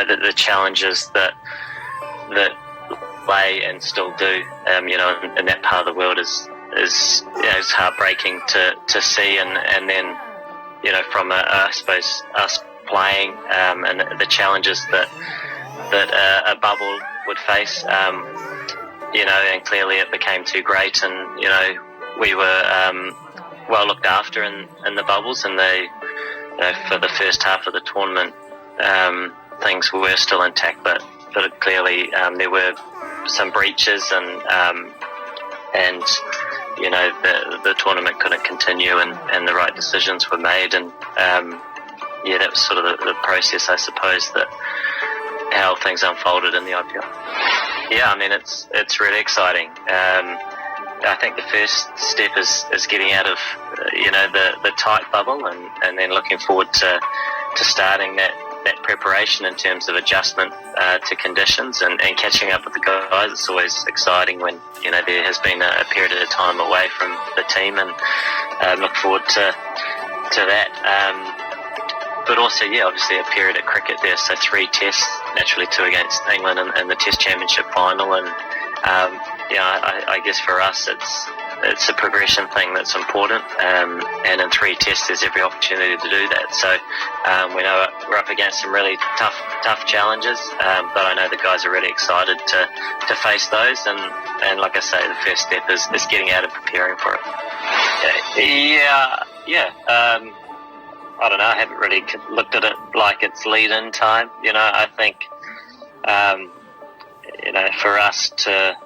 the challenges that play and still do, in that part of the world is it's heartbreaking to see, and then from I suppose us playing and the challenges that a bubble would face, and clearly it became too great, and we were well looked after in the bubbles, and they for the first half of the tournament things were still intact, but clearly there were some breaches, and the tournament couldn't continue, and the right decisions were made, and that was sort of the process, I suppose, that how things unfolded in the IPL. Yeah, I mean, it's really exciting. I think the first step is getting out of the tight bubble, and then looking forward to starting that preparation in terms of adjustment to conditions and catching up with the guys. It's always exciting when there has been a period of time away from the team, and look forward to that. But also, obviously a period of cricket there, so 3 tests, naturally 2 against England in the Test Championship final, and I guess for us it's a progression thing that's important, and in 3 tests there's every opportunity to do that. So we know we're up against some really tough challenges, but I know the guys are really excited to face those, and like I say, the first step is getting out and preparing for it. I don't know, I haven't really looked at it like it's lead-in time. I think for us to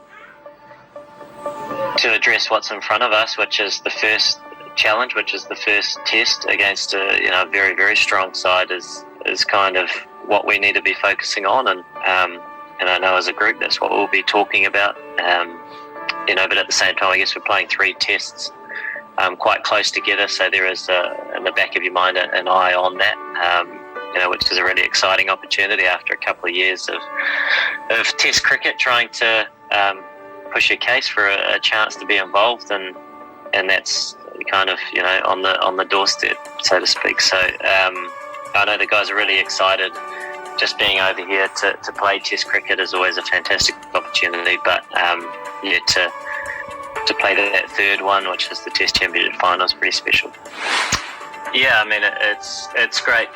address what's in front of us, which is the first challenge, which is the first test against a very, very strong side, is kind of what we need to be focusing on, and I know as a group that's what we'll be talking about. But at the same time, I guess we're playing 3 tests quite close together, so there is in the back of your mind an eye on that, which is a really exciting opportunity after a couple of years of Test cricket, trying to push your case for a chance to be involved, and that's kind of on the doorstep, so to speak. So I know the guys are really excited. Just being over here to play Test cricket is always a fantastic opportunity, but to play that 3rd one, which is the Test Championship final, is pretty special. Yeah, I mean, it's great.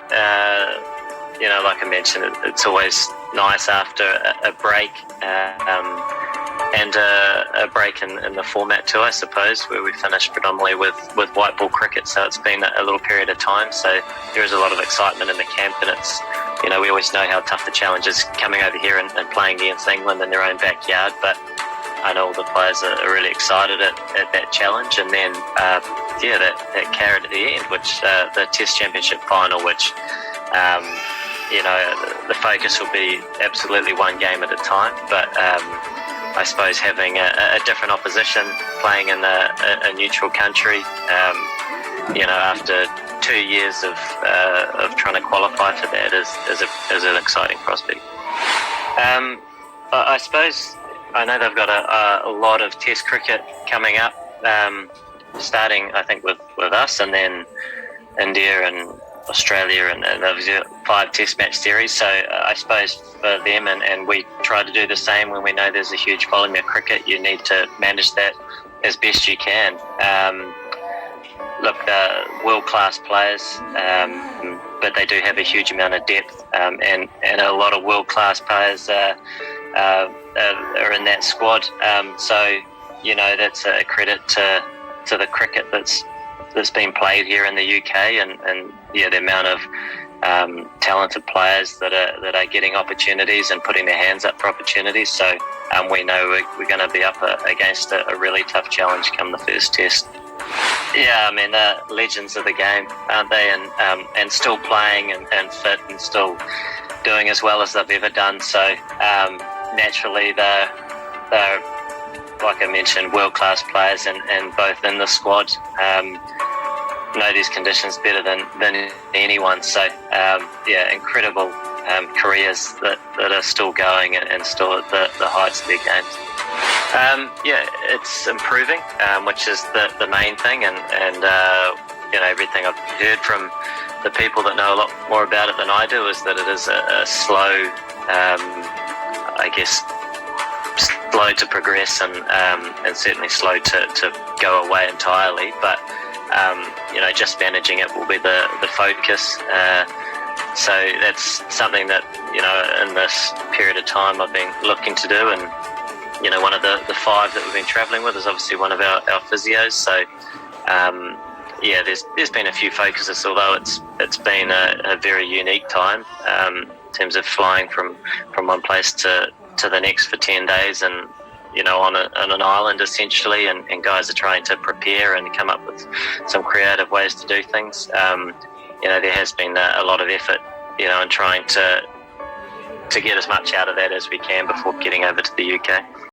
Like I mentioned, it's always nice after a break, and a break in the format too, I suppose, where we finished predominantly with white ball cricket. So it's been a little period of time. So there is a lot of excitement in the camp, and it's we always know how tough the challenge is coming over here and playing against England in their own backyard, but I know all the players are really excited at that challenge, and then that carrot at the end, which the Test Championship final, which the focus will be absolutely one game at a time, but I suppose having a different opposition, playing in a neutral country, after 2 years of trying to qualify for that is an exciting prospect. I suppose I know they've got a lot of Test cricket coming up, starting I think with us, and then India and Australia, and they've got 5 Test match series. So I suppose for them, and we try to do the same when we know there's a huge volume of cricket, you need to manage that as best you can. World-class players, but they do have a huge amount of depth, and a lot of world-class players are in that squad. So that's a credit to the cricket that's been played here in the UK, and the amount of talented players that are getting opportunities and putting their hands up for opportunities. So we know we're going to be up against a really tough challenge come the first test. Yeah, I mean, they're legends of the game, aren't they? And still playing and fit and still doing as well as they've ever done. So naturally, they're like I mentioned, world-class players, and both in the squad know these conditions better than anyone. So incredible careers that are still going and still at the heights of their games. It's improving, which is the main thing, and everything I've heard from the people that know a lot more about it than I do is that it is a slow, I guess, slow to progress and certainly slow to go away entirely. But just managing it will be the focus. So that's something that in this period of time I've been looking to do. And one of the five that we've been travelling with is obviously one of our physios. So there's been a few focuses, although it's been a very unique time in terms of flying from one place to the next for 10 days and on an island essentially, and guys are trying to prepare and come up with some creative ways to do things. There has been a lot of effort in trying to get as much out of that as we can before getting over to the UK.